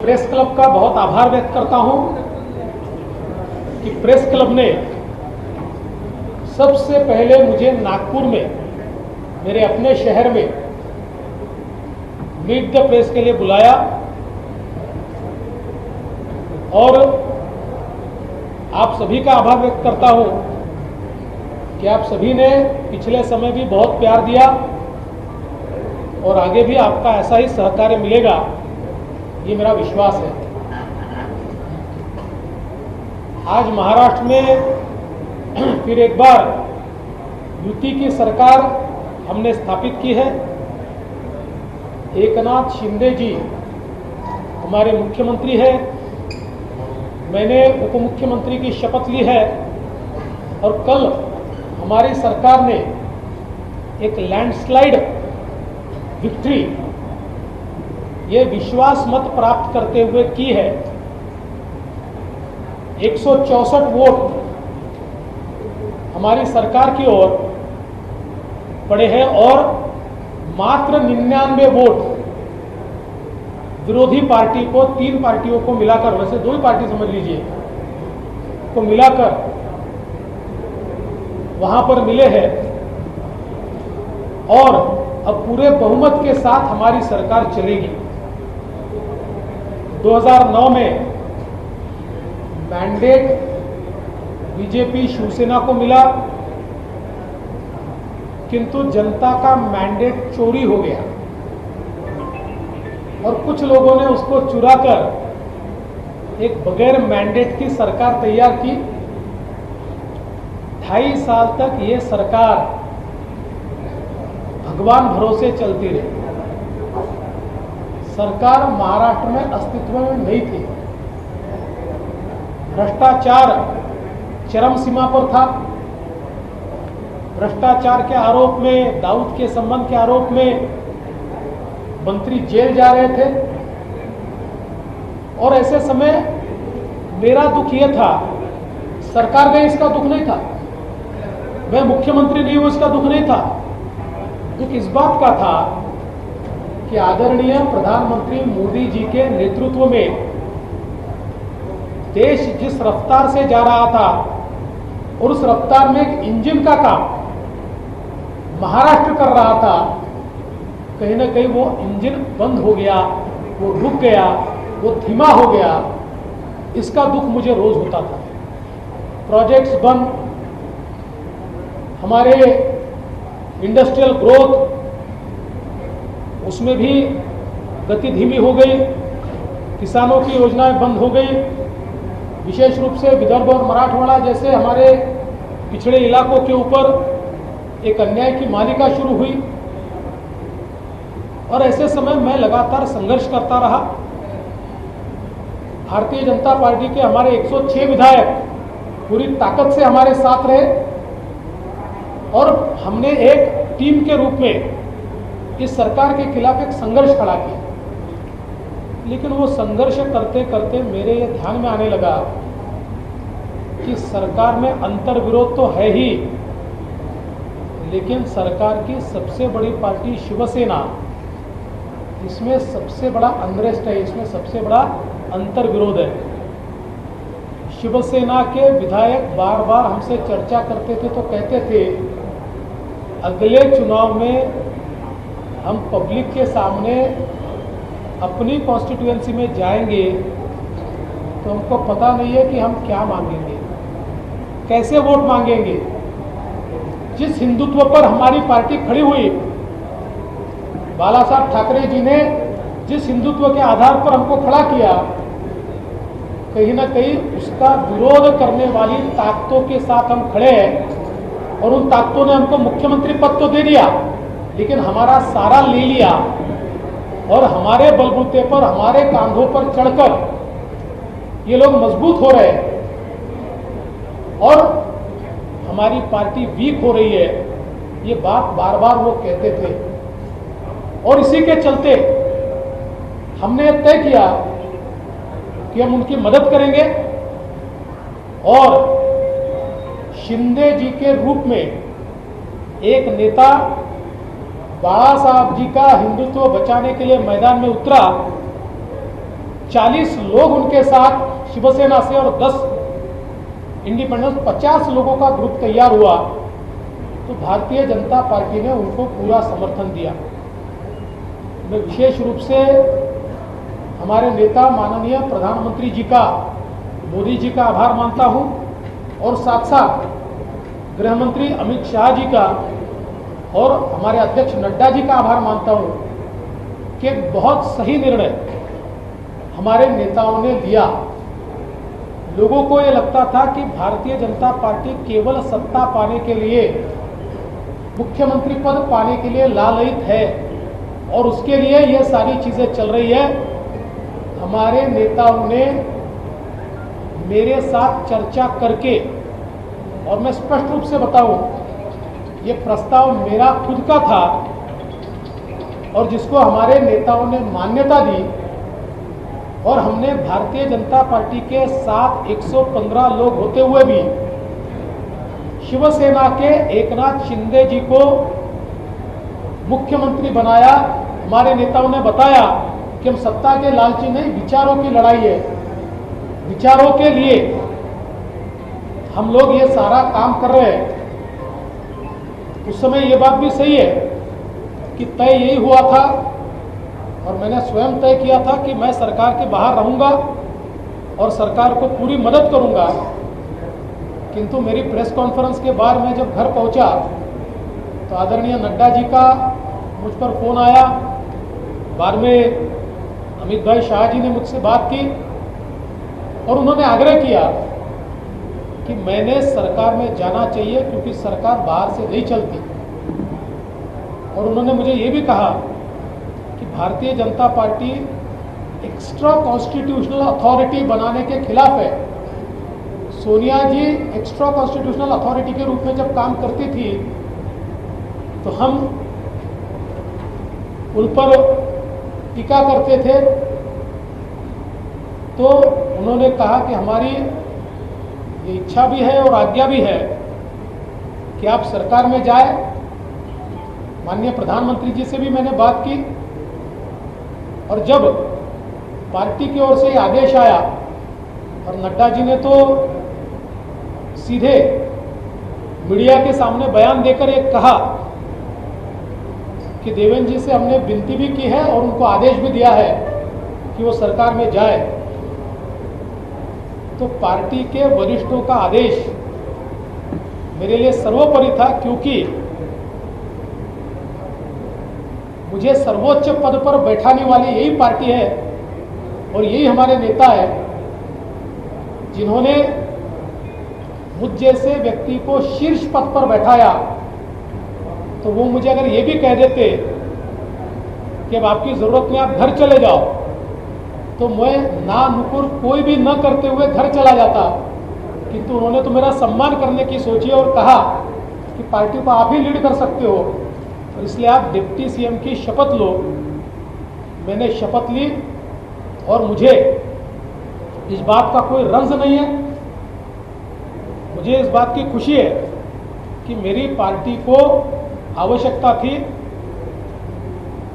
Press club का बहुत आभार व्यक्त करता हूं कि प्रेस क्लब ने सबसे पहले मुझे नागपुर में, मेरे अपने शहर में मीट द प्रेस के लिए बुलाया और आप सभी का आभार व्यक्त करता हूं कि आप सभी ने पिछले समय भी बहुत प्यार दिया और आगे भी आपका ऐसा ही सहकार्य मिलेगा, ये मेरा विश्वास है। आज महाराष्ट्र में फिर एक बार युति की सरकार हमने स्थापित की है। एकनाथ शिंदे जी हमारे मुख्यमंत्री हैं, मैंने उप मुख्यमंत्री की शपथ ली है और कल हमारी सरकार ने एक लैंडस्लाइड विक्ट्री, ये विश्वास मत प्राप्त करते हुए की है। 164 वोट हमारी सरकार की ओर पड़े हैं और मात्र 99 वोट विरोधी पार्टी को, 3 पार्टियों को मिलाकर, वैसे 2 ही पार्टी समझ लीजिए, को मिलाकर वहां पर मिले हैं और अब पूरे बहुमत के साथ हमारी सरकार चलेगी। 2009 में मैंडेट बीजेपी शिवसेना को मिला, किंतु जनता का मैंडेट चोरी हो गया और कुछ लोगों ने उसको चुराकर एक बगैर मैंडेट की सरकार तैयार की। 2.5 साल तक ये सरकार भगवान भरोसे चलती रही। सरकार महाराष्ट्र में अस्तित्व में नहीं थी, भ्रष्टाचार चरम सीमा पर था। भ्रष्टाचार के आरोप में, दाऊद के संबंध के आरोप में मंत्री जेल जा रहे थे और ऐसे समय मेरा दुख यह था, सरकार गई इसका दुख नहीं था, मैं मुख्यमंत्री नहीं हूं इसका दुख नहीं था। दुख इस बात का था कि आदरणीय प्रधानमंत्री मोदी जी के नेतृत्व में देश जिस रफ्तार से जा रहा था और उस रफ्तार में एक इंजन का काम महाराष्ट्र कर रहा था, कहीं ना कहीं वो इंजन बंद हो गया, वो रुक गया, वो धीमा हो गया। इसका दुख मुझे रोज होता था। प्रोजेक्ट्स बंद, हमारे इंडस्ट्रियल ग्रोथ, उसमें भी गति धीमी हो गई, किसानों की योजनाएं बंद हो गई। विशेष रूप से विदर्भ और मराठवाड़ा जैसे हमारे पिछड़े इलाकों के ऊपर एक अन्याय की मालिका शुरू हुई और ऐसे समय मैं लगातार संघर्ष करता रहा। भारतीय जनता पार्टी के हमारे 106 विधायक पूरी ताकत से हमारे साथ रहे और हमने एक टीम के रूप में इस सरकार के खिलाफ एक संघर्ष खड़ा किया। लेकिन वो संघर्ष करते करते मेरे ये ध्यान में आने लगा कि सरकार में अंतर्विरोध तो है ही, लेकिन सरकार की सबसे बड़ी पार्टी शिवसेना, इसमें सबसे बड़ा अनरेस्ट है, इसमें सबसे बड़ा अंतर्विरोध है। शिवसेना के विधायक बार बार हमसे चर्चा करते थे तो कहते थे अगले चुनाव में हम पब्लिक के सामने अपनी कॉन्स्टिट्यूएंसी में जाएंगे तो हमको पता नहीं है कि हम क्या मांगेंगे, कैसे वोट मांगेंगे। जिस हिंदुत्व पर हमारी पार्टी खड़ी हुई, बाला साहब ठाकरे जी ने जिस हिंदुत्व के आधार पर हमको खड़ा किया, कहीं ना कहीं उसका विरोध करने वाली ताकतों के साथ हम खड़े हैं और उन ताकतों ने हमको मुख्यमंत्री पद तो दे दिया, लेकिन हमारा सारा ले लिया और हमारे बलबूते पर, हमारे कांधों पर चढ़कर ये लोग मजबूत हो रहे हैं और हमारी पार्टी वीक हो रही है। ये बात बार बार वो कहते थे और इसी के चलते हमने तय किया कि हम उनकी मदद करेंगे और शिंदे जी के रूप में एक नेता बाला साहब जी का हिंदुत्व बचाने के लिए मैदान में उतरा 40 लोग उनके साथ शिवसेना से और 10 इंडिपेंडेंस, 50 लोगों का ग्रुप तैयार हुआ, तो भारतीय जनता पार्टी ने उनको पूरा समर्थन दिया। मैं विशेष रूप से हमारे नेता माननीय प्रधानमंत्री जी का, मोदी जी का आभार मानता हूं और साथ साथ गृह मंत्री अमित शाह जी का और हमारे अध्यक्ष नड्डा जी का आभार मानता हूं कि बहुत सही निर्णय हमारे नेताओं ने लिया। लोगों को ये लगता था कि भारतीय जनता पार्टी केवल सत्ता पाने के लिए, मुख्यमंत्री पद पाने के लिए लालयित है और उसके लिए ये सारी चीजें चल रही है। हमारे नेताओं ने मेरे साथ चर्चा करके, और मैं स्पष्ट रूप से बताऊं, ये प्रस्ताव मेरा खुद का था और जिसको हमारे नेताओं ने मान्यता दी, और हमने भारतीय जनता पार्टी के साथ 115 लोग होते हुए भी शिवसेना के एकनाथ शिंदे जी को मुख्यमंत्री बनाया। हमारे नेताओं ने बताया कि हम सत्ता के लालची नहीं, विचारों की लड़ाई है, विचारों के लिए हम लोग ये सारा काम कर रहे हैं। उस समय ये बात भी सही है कि तय यही हुआ था और मैंने स्वयं तय किया था कि मैं सरकार के बाहर रहूंगा और सरकार को पूरी मदद करूंगा। किंतु मेरी प्रेस कॉन्फ्रेंस के बाद मैं जब घर पहुंचा तो आदरणीय नड्डा जी का मुझ पर फोन आया, बाद में अमित भाई शाह जी ने मुझसे बात की और उन्होंने आग्रह किया कि मैंने सरकार में जाना चाहिए क्योंकि सरकार बाहर से नहीं चलती। और उन्होंने मुझे ये भी कहा कि Bharatiya Janata party extra constitutional authority बनाने के खिलाफ है। सोनिया जी एक्स्ट्रा कॉन्स्टिट्यूशनल अथॉरिटी के रूप में जब काम करती थी तो हम उन पर टीका करते थे, तो उन्होंने कहा कि हमारी ये इच्छा भी है और आज्ञा भी है कि आप सरकार में जाए। माननीय प्रधानमंत्री जी से भी मैंने बात की और जब पार्टी की ओर से आदेश आया और नड्डा जी ने तो सीधे मीडिया के सामने बयान देकर एक कहा कि देवेंद्र जी से हमने विनती भी की है और उनको आदेश भी दिया है कि वो सरकार में जाए, तो पार्टी के वरिष्ठों का आदेश मेरे लिए सर्वोपरि था, क्योंकि मुझे सर्वोच्च पद पर बैठाने वाली यही पार्टी है और यही हमारे नेता है जिन्होंने मुझ जैसे व्यक्ति को शीर्ष पद पर बैठाया। तो वो मुझे अगर ये भी कह देते कि अब आपकी जरूरत में आप घर चले जाओ, तो मैं ना नुकुर कोई भी न करते हुए घर चला जाता। किंतु उन्होंने तो मेरा सम्मान करने की सोची और कहा कि पार्टी को आप ही लीड कर सकते हो और इसलिए आप डिप्टी सीएम की शपथ लो। मैंने शपथ ली और मुझे इस बात का कोई रंज नहीं है, मुझे इस बात की खुशी है कि मेरी पार्टी को आवश्यकता थी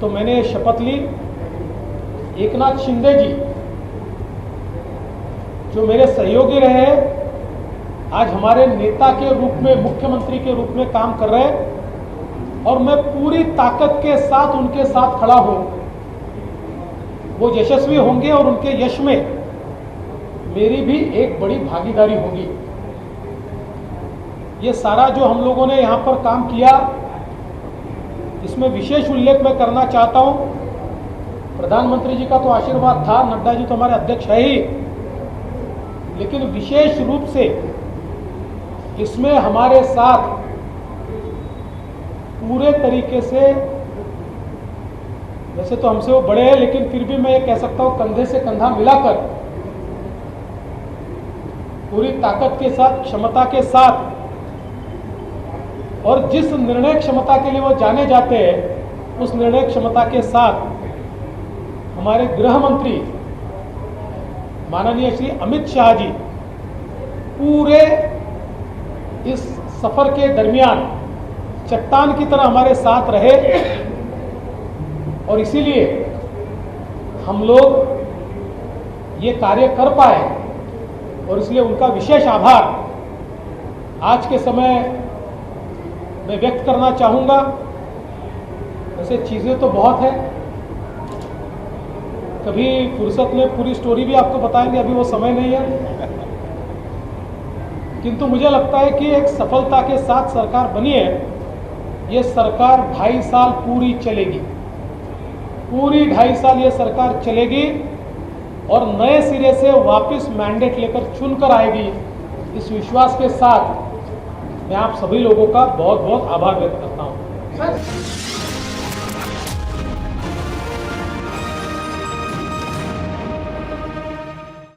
तो मैंने शपथ ली। एकनाथ शिंदे जी जो मेरे सहयोगी रहे, आज हमारे नेता के रूप में, मुख्यमंत्री के रूप में काम कर रहे हैं और मैं पूरी ताकत के साथ उनके साथ खड़ा हूं। वो यशस्वी होंगे और उनके यश में मेरी भी एक बड़ी भागीदारी होगी। ये सारा जो हम लोगों ने यहाँ पर काम किया, इसमें विशेष उल्लेख मैं करना चाहता हूँ। प्रधानमंत्री जी का तो आशीर्वाद था, नड्डा जी तो हमारे अध्यक्ष है ही, लेकिन विशेष रूप से इसमें हमारे साथ पूरे तरीके से, वैसे तो हमसे वो बड़े हैं लेकिन फिर भी मैं ये कह सकता हूँ कंधे से कंधा मिलाकर पूरी ताकत के साथ, क्षमता के साथ, और जिस निर्णय क्षमता के लिए वो जाने जाते हैं उस निर्णय क्षमता के साथ हमारे गृह मंत्री माननीय श्री अमित शाह जी पूरे इस सफर के दरमियान चट्टान की तरह हमारे साथ रहे और इसीलिए हम लोग ये कार्य कर पाए और इसलिए उनका विशेष आभार आज के समय में व्यक्त करना चाहूँगा। वैसे चीज़ें तो बहुत है, कभी फुर्सत में पूरी स्टोरी भी आपको बताएंगे, अभी वो समय नहीं है। किंतु मुझे लगता है कि एक सफलता के साथ सरकार बनी है। ये सरकार 2.5 साल पूरी चलेगी, पूरी 2.5 साल ये सरकार चलेगी और नए सिरे से वापस मैंडेट लेकर चुनकर आएगी। इस विश्वास के साथ मैं आप सभी लोगों का बहुत बहुत आभार व्यक्त करता हूँ।